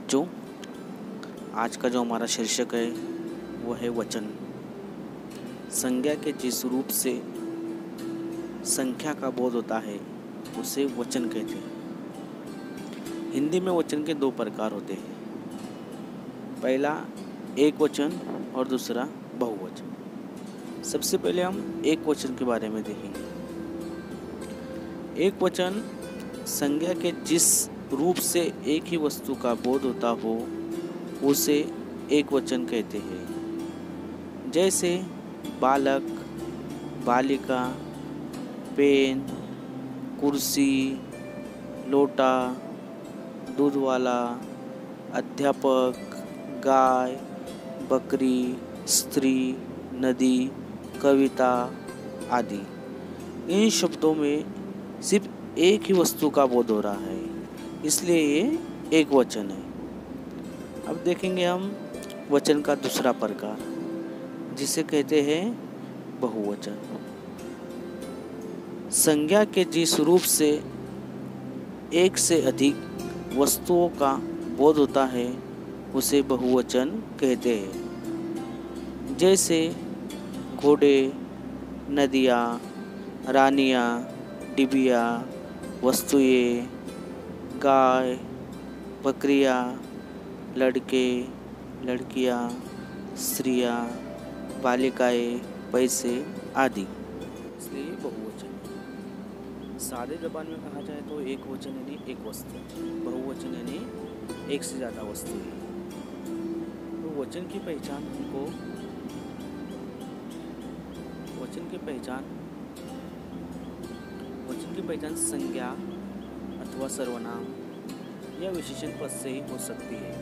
बच्चों, आज का जो हमारा शीर्षक है वो है वचन। संज्ञा के जिस रूप से संख्या का बोध होता है उसे वचन कहते हैं। हिंदी में वचन के दो प्रकार होते हैं, पहला एक वचन और दूसरा बहुवचन। सबसे पहले हम एक वचन के बारे में देखेंगे। एक वचन संज्ञा के जिस रूप से एक ही वस्तु का बोध होता हो उसे एक वचन कहते हैं। जैसे बालक, बालिका, पेन, कुर्सी, लोटा, दूध वाला, अध्यापक, गाय, बकरी, स्त्री, नदी, कविता आदि। इन शब्दों में सिर्फ एक ही वस्तु का बोध हो रहा है, इसलिए ये एक वचन है। अब देखेंगे हम वचन का दूसरा प्रकार, जिसे कहते हैं बहुवचन। संज्ञा के जिस रूप से एक से अधिक वस्तुओं का बोध होता है उसे बहुवचन कहते हैं। जैसे घोड़े, नदियाँ, रानियाँ, डिबिया, वस्तुएं, गाय, बकरियाँ, लड़के, लड़कियाँ, स्त्रियाँ, बालिकाएं, पैसे आदि, इसलिए बहुवचन। सादे ज़बान में कहा जाए तो एक वचन यानी एक वस्तु, बहुवचन यानी एक से ज़्यादा वस्तु है। तो वचन की पहचान संज्ञा अथवा सर्वनाम या विशेषण पद से ही हो सकती है।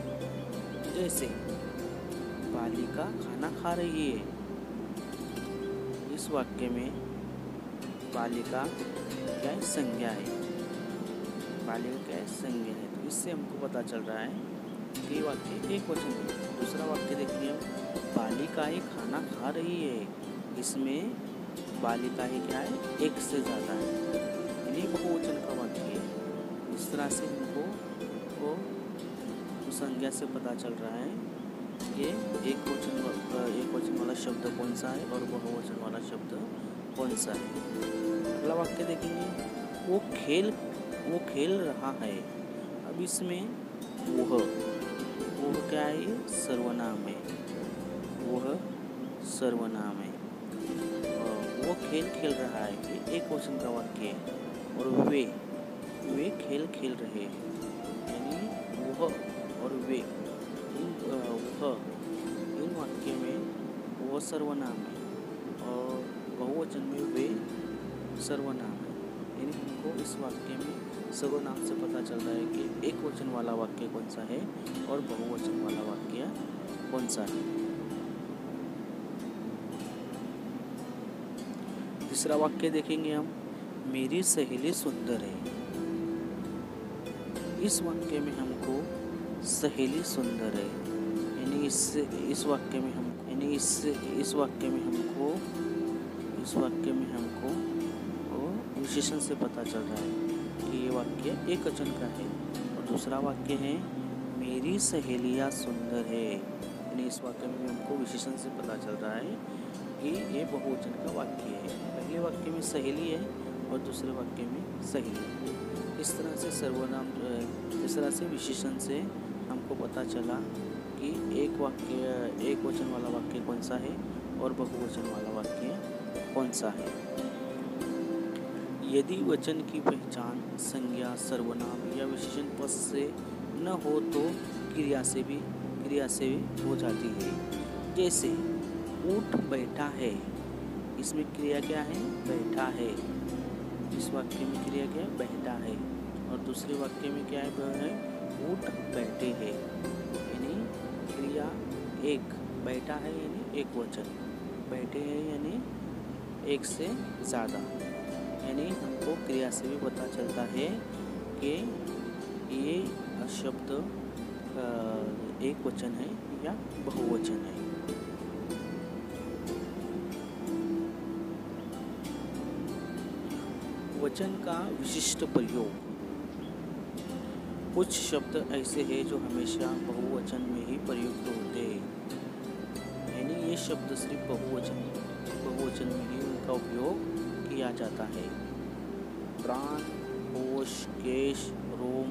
जैसे बालिका खाना खा रही है, इस वाक्य में बालिका क्या है? संज्ञा है। बालिका क्या है? संज्ञा है। तो इससे हमको पता चल रहा है कि वाक्य एक वचन है। दूसरा वाक्य देखिए, बालिकाएं खाना खा रही है, इसमें बालिकाएं क्या है? एक से ज़्यादा है, यानी बहुवचन का वाक्य है। इस तरह से हमको संज्ञा से पता चल रहा है कि एक वचन वाला शब्द कौन सा है और बहुवचन वाला शब्द कौन सा है। अगला वाक्य देखेंगे, वो खेल रहा है। अब इसमें वह क्या है? सर्वनाम है। वह सर्वनाम है। वो खेल रहा है, ये एक वचन का वाक्य है। और वे खेल रहे हैं, यानी वह और वे, इन वाक्य में वह सर्वनाम है और बहुवचन में वे सर्वनाम है। यानी हमको इस वाक्य में सर्वनाम से पता चल रहा है कि एक वचन वाला वाक्य कौन सा है और बहुवचन वाला वाक्य कौन सा है। तीसरा वाक्य देखेंगे हम, मेरी सहेली सुंदर है। इस वाक्य में हमको सहेली सुंदर है, यानी इस वाक्य में हमको विशेषण से पता चल रहा है कि ये वाक्य एक वचन का है। और दूसरा वाक्य है, मेरी सहेलियाँ सुंदर है, यानी इस वाक्य में हमको विशेषण से पता चल रहा है कि ये बहुवचन का वाक्य है। पहले वाक्य में सहेली है और दूसरे वाक्य में सहेली है। इस तरह से सर्वनाम, इस तरह से विशेषण से हमको पता चला कि एक वचन वाला वाक्य कौन सा है और बहुवचन वाला वाक्य कौन सा है। यदि वचन की पहचान संज्ञा, सर्वनाम या विशेषण पद से न हो तो क्रिया से भी हो जाती है। जैसे ऊँट बैठा है, इसमें क्रिया क्या है? बैठा है। इस वाक्य में क्रिया क्या है? बैठा है। और दूसरे वाक्य में क्या है? ऊँट बैठे हैं, यानी क्रिया एक। बैठा है यानी एक वचन, बैठे हैं यानी एक से ज़्यादा। यानी हमको क्रिया से भी पता चलता है कि ये शब्द एक वचन है या बहुवचन है। वचन का विशिष्ट प्रयोग। कुछ शब्द ऐसे हैं जो हमेशा बहुवचन में ही प्रयुक्त होते हैं, यानी ये शब्द सिर्फ बहुवचन में ही उनका उपयोग किया जाता है। प्राण, होश, केश, रोम,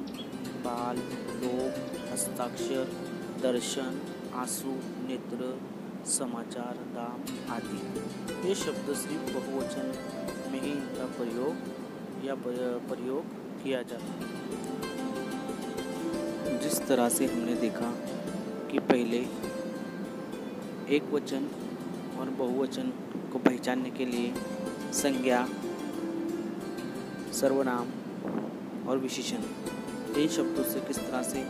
बाल, लोक, हस्ताक्षर, दर्शन, आंसू, नेत्र, समाचार, दाम आदि ये शब्द सिर्फ बहुवचन में ही इनका प्रयोग किया जाता है। जिस तरह से हमने देखा कि पहले एक वचन और बहुवचन को पहचानने के लिए संज्ञा, सर्वनाम और विशेषण इन शब्दों से किस तरह से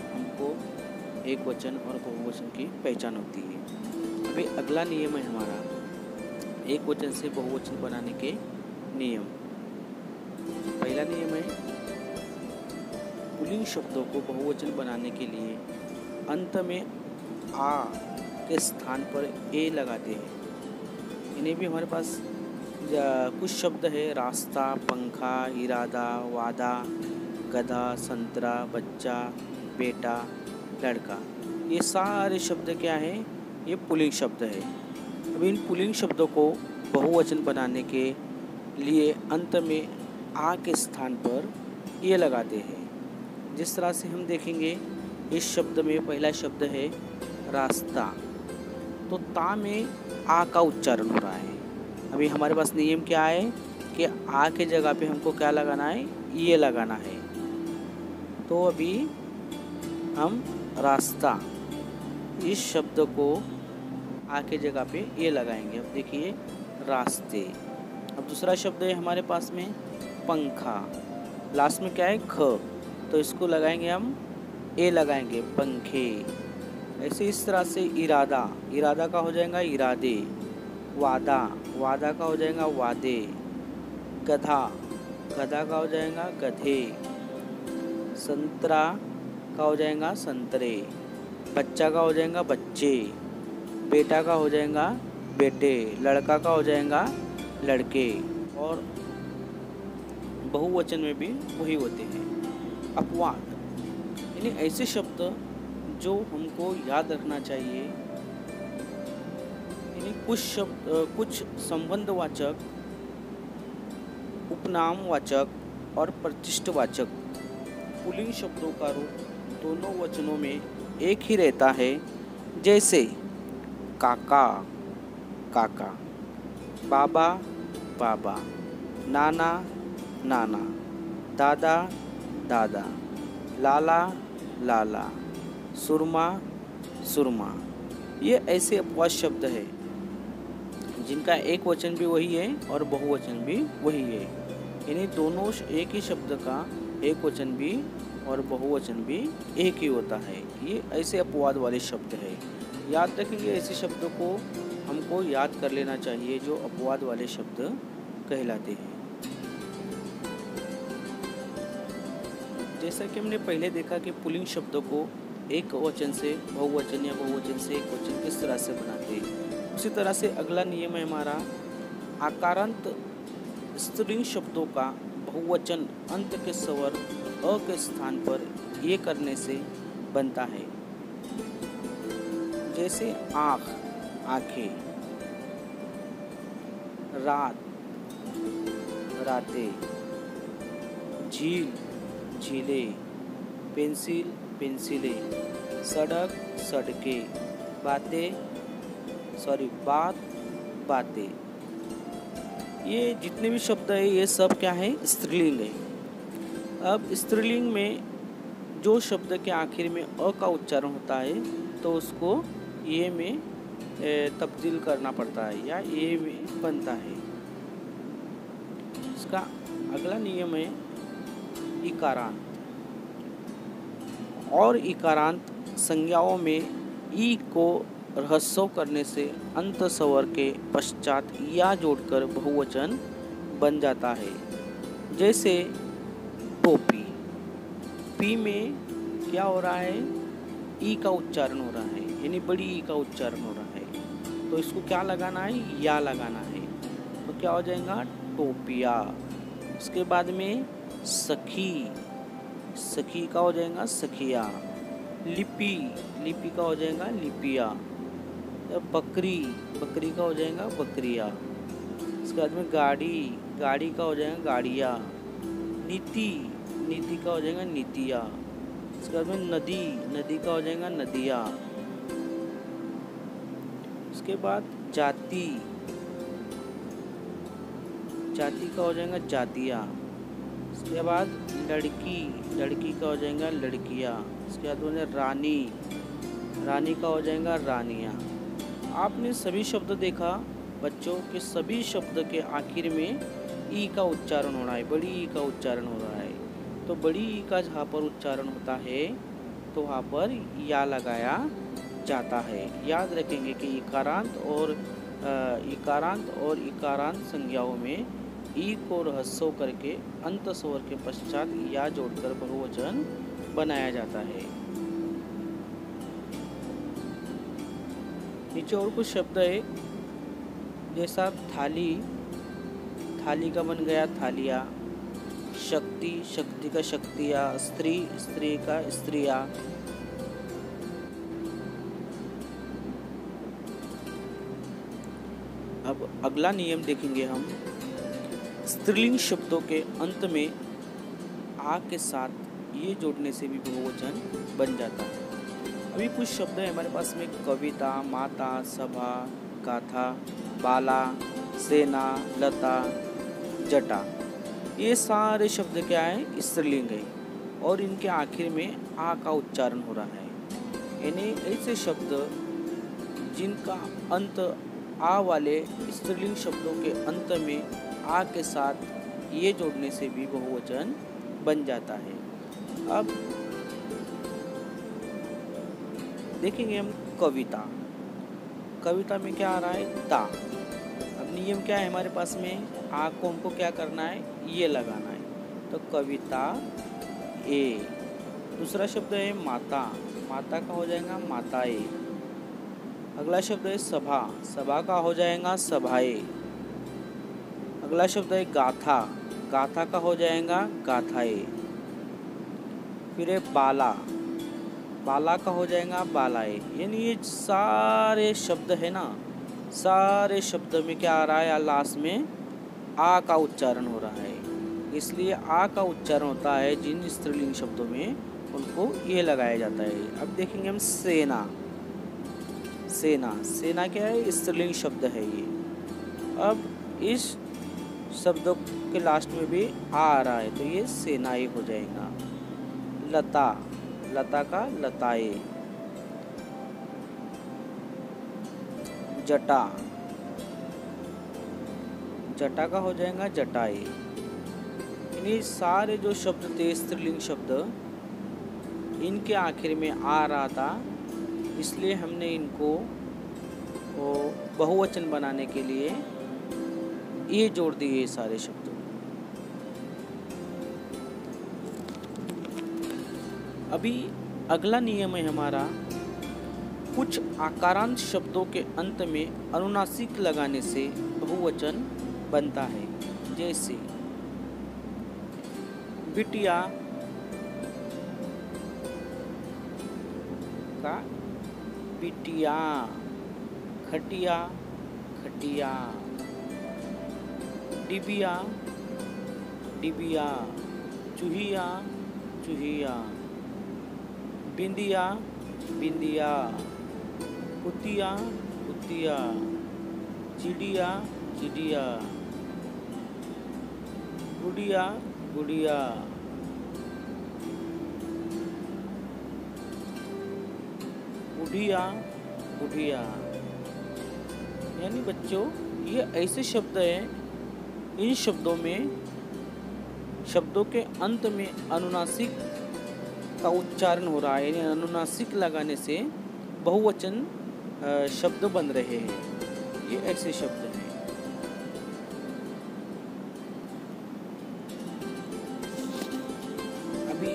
हमको एक वचन और बहुवचन की पहचान होती है। अभी अगला नियम है हमारा एक वचन से बहुवचन बनाने के नियम। पहला नियम है पुल्लिंग शब्दों को बहुवचन बनाने के लिए अंत में आ के स्थान पर ए लगाते हैं। इन्हें भी हमारे पास कुछ शब्द है रास्ता, पंखा, इरादा, वादा, गधा, संतरा, बच्चा, बेटा, लड़का। ये सारे शब्द क्या है? ये पुल्लिंग शब्द है। अब इन पुल्लिंग शब्दों को बहुवचन बनाने के लिए अंत में आ के स्थान पर ये लगाते हैं। जिस तरह से हम देखेंगे इस शब्द में पहला शब्द है रास्ता, तो ता में आ का उच्चारण हो रहा है। अभी हमारे पास नियम क्या है कि आ के जगह पे हमको क्या लगाना है? ये लगाना है। तो अभी हम रास्ता इस शब्द को आ के जगह पे ये लगाएंगे। अब देखिए रास्ते। अब दूसरा शब्द है हमारे पास में पंखा, लास्ट में क्या है? ख, तो इसको लगाएंगे हम ए लगाएंगे, पंखे। ऐसे इस तरह से इरादा, इरादा का हो जाएगा इरादे। वादा, वादा का हो जाएगा वादे। गधा, गधा का हो जाएगा गधे। संतरा का हो जाएगा संतरे। बच्चा का हो जाएगा बच्चे। बेटा का हो जाएगा बेटे। लड़का का हो जाएगा लड़के। और बहुवचन में भी वही होते हैं। अपवाद यानी ऐसे शब्द जो हमको याद रखना चाहिए, यानी कुछ संबंधवाचक, उपनामवाचक और प्रतिष्ठवाचक पुल्लिंग शब्दों का रूप दोनों वचनों में एक ही रहता है। जैसे काका, काका, बाबा, बाबा, नाना, नाना, दादा, दादा, लाला, लाला, सुरमा, सुरमा। ये ऐसे अपवाद शब्द है जिनका एक वचन भी वही है और बहुवचन भी वही है। यानी दोनों एक ही शब्द का एक वचन भी और बहुवचन भी एक ही होता है। ये ऐसे अपवाद वाले शब्द है। याद रखेंगे ऐसे शब्दों को हमको याद कर लेना चाहिए जो अपवाद वाले शब्द कहलाते हैं। जैसा कि हमने पहले देखा कि पुल्लिंग शब्दों को एक वचन से बहुवचन या बहुवचन से एक वचन किस तरह से बनाते हैं, उसी तरह से अगला नियम है हमारा आकारांत स्त्रीलिंग शब्दों का बहुवचन अंत के स्वर अ के स्थान पर ये करने से बनता है। जैसे आँख, आँखें, रात, रातें, झील, झीलें, पेंसिल, पेंसिलें, सड़क, सड़कें, बात, बातें। ये जितने भी शब्द है ये सब क्या है? स्त्रीलिंग है। अब स्त्रीलिंग में जो शब्द के आखिर में अ का उच्चारण होता है तो उसको ये में तब्दील करना पड़ता है या ये में बनता है। इसका अगला नियम है इकारांत। और इकारांत संज्ञाओं में ई को ह्रस्व करने से अंत स्वर के पश्चात या जोड़कर बहुवचन बन जाता है। जैसे टोपी, पी में क्या हो रहा है? ई का उच्चारण हो रहा है, यानी बड़ी ई का उच्चारण हो रहा है, तो इसको क्या लगाना है? या लगाना है। तो क्या हो जाएगा? टोपिया। उसके बाद में सखी, सखी का हो जाएगा सखिया। लिपि, लिपि का हो जाएगा लिपिया। बकरी, बकरी का हो जाएगा बकरिया। इसके बाद में गाड़ी, गाड़ी का हो जाएगा गाड़िया। नीति, नीति का हो जाएगा नीतिया। इसके बाद में नदी, नदी का हो जाएगा नदिया। इसके बाद जाति, जाति का हो जाएगा जातिया। इसके बाद लड़की, लड़की का हो जाएगा लड़किया। इसके बाद में रानी, रानी का हो जाएगा रानिया। आपने सभी शब्द देखा बच्चों के सभी शब्द के आखिर में ई का उच्चारण हो रहा है, बड़ी ई का उच्चारण हो रहा है। तो बड़ी ई का जहाँ पर उच्चारण होता है तो वहाँ पर या लगाया जाता है। याद रखेंगे कि इकारांत और इकारांत संज्ञाओं में ई को ह्रस्व करके अंत स्वर के पश्चात या जोड़कर बहुवचन बनाया जाता है। नीचे और कुछ शब्द है जैसा थाली, थाली का बन गया थालिया। शक्ति, शक्ति का शक्तिया। स्त्री, स्त्री का स्त्रिया। अब अगला नियम देखेंगे हम। स्त्रीलिंग शब्दों के अंत में आ के साथ ये जोड़ने से भी बहुवचन बन जाता है। अभी कुछ शब्द है हमारे पास में कविता, माता, सभा, गाथा, बाला, सेना, लता, जटा। ये सारे शब्द क्या है स्त्रीलिंग है और इनके आखिर में आ का उच्चारण हो रहा है। यानी ऐसे शब्द जिनका अंत आ वाले स्त्रीलिंग शब्दों के अंत में आ के साथ ये जोड़ने से भी बहुवचन बन जाता है। अब देखेंगे हम कविता। कविता में क्या आ रहा है ता। अब नियम क्या है हमारे पास में, आ को हमको क्या करना है ये लगाना है। तो कविता ए। दूसरा शब्द है माता, माता का हो जाएगा माताए। अगला शब्द है सभा, सभा का हो जाएगा सभाए। अगला शब्द है गाथा, गाथा का हो जाएगा गाथाए। फिर है बाला, बाला का हो जाएगा बालाए। यानी ये सारे शब्द है ना, सारे शब्द में क्या आ रहा है लास्ट में आ का उच्चारण हो रहा है। इसलिए आ का उच्चारण होता है जिन स्त्रीलिंग शब्दों में उनको ये लगाया जाता है। अब देखेंगे हम सेना। सेना, सेना क्या है स्त्रीलिंग शब्द है ये। अब इस शब्द के लास्ट में भी आ रहा है तो ये सेनाई हो जाएगा। लता, लता का लताए। जटा, जटा का हो जाएगा जटाए। यानी सारे जो शब्द थे स्त्रीलिंग शब्द इनके आखिर में आ रहा था, इसलिए हमने इनको बहुवचन बनाने के लिए ये जोड़ दिए सारे शब्द। अभी अगला नियम है हमारा, कुछ आकारांत शब्दों के अंत में अनुनासिक लगाने से बहुवचन बनता है। जैसे बिटिया का बिटिया, खटिया खटिया, डिबिया डिबिया, चूहिया चूहिया, बिंदिया बिंदिया, कुतिया कुतिया, चिड़िया चिड़िया, गुड़िया गुड़िया। बुढ़िया बुढ़िया। यानी बच्चों ये ऐसे शब्द हैं, इन शब्दों में शब्दों के अंत में अनुनासिक का उच्चारण हो रहा है, यानी अनुनासिक लगाने से बहुवचन शब्द बन रहे हैं। ये ऐसे शब्द हैं। अभी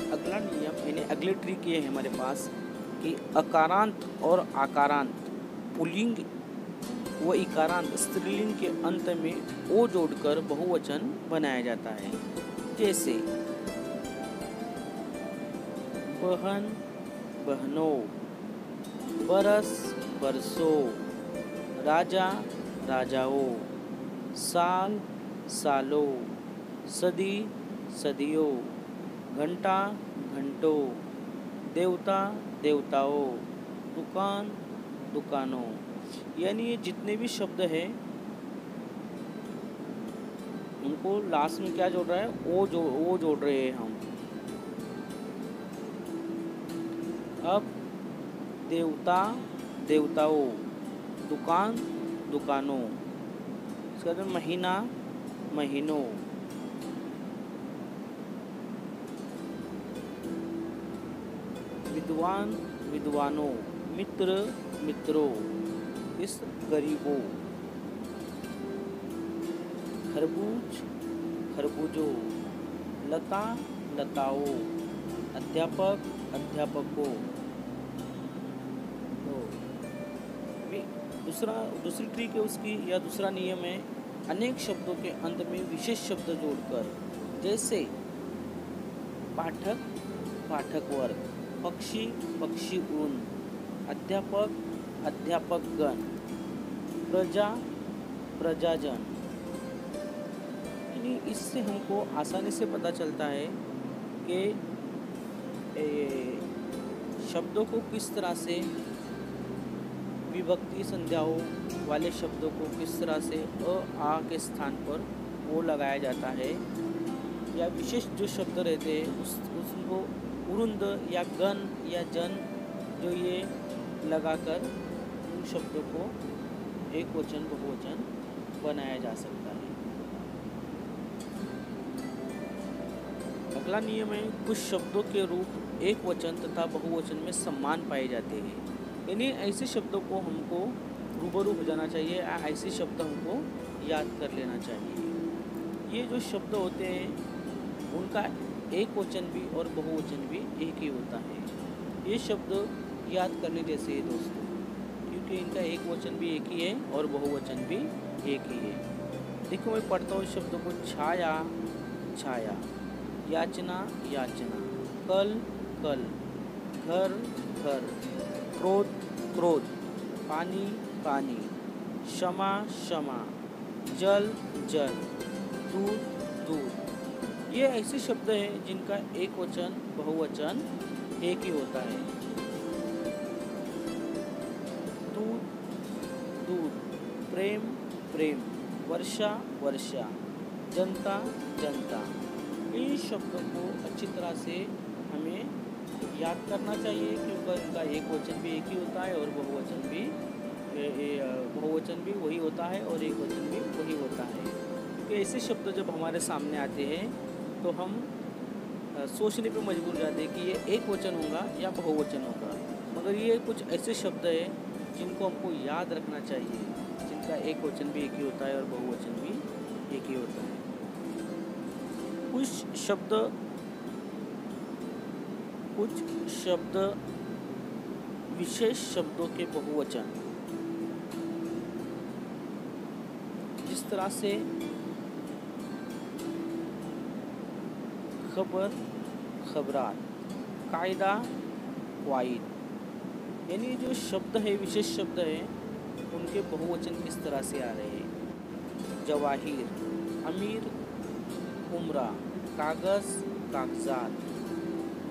अगला नियम यानी अगली ट्रिक ये है हमारे पास कि अकारांत और आकारांत पुल्लिंग व इकारांत स्त्रीलिंग के अंत में ओ जोड़कर बहुवचन बनाया जाता है। जैसे बहन बहनों, बरस बरसों, राजा राजाओं, साल सालों, सदी सदियों, घंटा घंटों, देवता देवताओं, दुकान दुकानों। यानी ये जितने भी शब्द हैं उनको लास्ट में क्या जोड़ रहा है, ओ जोड़ रहे हैं हम। अब देवता देवताओं, दुकान दुकानों, इसके बाद महीना महीनों, विद्वान विद्वानों, मित्र मित्रों, इस गरीबों, खरबूज खरबूजों, लता लताओं, अध्यापक अध्यापकों। तो दूसरी ट्रिक है उसकी, या दूसरा नियम है, अनेक शब्दों के अंत में विशेष शब्द जोड़कर, जैसे पाठक पाठक वर्ग, पक्षी पक्षी उन, अध्यापक अध्यापकगण, प्रजा प्रजाजन। यानी इससे हमको आसानी से पता चलता है कि शब्दों को किस तरह से, विभक्ति संध्याओं वाले शब्दों को किस तरह से अ आ के स्थान पर वो लगाया जाता है, या विशेष जो शब्द रहते हैं उसको उरुंद या गण या जन, जो ये लगाकर उन शब्दों को एक वचन बहुवचन बनाया जा सकता है। अगला नियम है, कुछ शब्दों के रूप एक वचन तथा बहुवचन में समान पाए जाते हैं। यानी ऐसे शब्दों को हमको रूबरू हो जाना चाहिए, ऐसे शब्द हमको याद कर लेना चाहिए। ये जो शब्द होते हैं उनका एक वचन भी और बहुवचन भी एक ही होता है। ये शब्द याद करने जैसे है दोस्तों, क्योंकि इनका एक वचन भी एक ही है और बहुवचन भी एक ही है। देखो मैं पढ़ता हूँ शब्दों को, छाया छाया, याचना याचना, कल कल, घर घर, क्रोध क्रोध, पानी पानी, क्षमा क्षमा, जल जल, दूध दूध। ये ऐसे शब्द हैं जिनका एक वचन बहुवचन एक ही होता है। दूध दूध, प्रेम प्रेम, वर्षा वर्षा, जनता जनता। इन शब्दों को अच्छी तरह से हमें याद करना चाहिए, क्योंकि इनका एक वचन भी एक ही होता है और बहुवचन भी वही होता है और एक वचन भी वही होता है। क्योंकि ऐसे शब्द जब हमारे सामने आते हैं तो हम सोचने पे मजबूर जाते हैं कि ये एक वचन होगा या बहुवचन होगा, मगर ये कुछ ऐसे शब्द हैं जिनको हमको याद रखना चाहिए, जिनका एक वचन भी एक ही होता है और बहुवचन भी एक ही होता है। कुछ शब्द विशेष शब्दों के बहुवचन, जिस तरह से खबर खबरात, कायदा वाइद। यानी जो शब्द है, विशेष शब्द है, उनके बहुवचन किस तरह से आ रहे हैं। जवाहिर, अमीर उम्रा, कागज़ कागजात,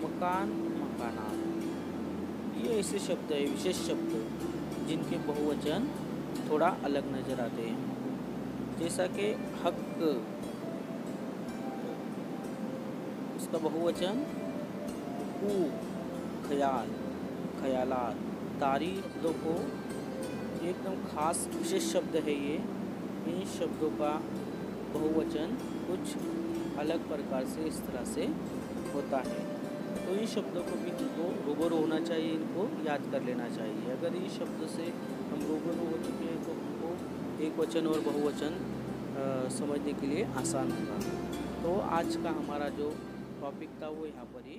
मकान मकानात। ये ऐसे शब्द है, विशेष शब्द, जिनके बहुवचन थोड़ा अलग नज़र आते हैं। जैसा कि हक, उसका बहुवचन हुकूक, ख्याल ख्यालात। तारीफ शब्दों को एकदम खास विशेष शब्द है ये, इन शब्दों का बहुवचन कुछ अलग प्रकार से इस तरह से होता है। तो इन शब्दों को भी हमको रूबरू होना चाहिए, इनको याद कर लेना चाहिए। अगर इस शब्द से हम रूबरू हो चुके हैं तो हमको एक वचन और बहुवचन समझने के लिए आसान होगा। तो आज का हमारा जो टॉपिक था वो यहाँ पर ही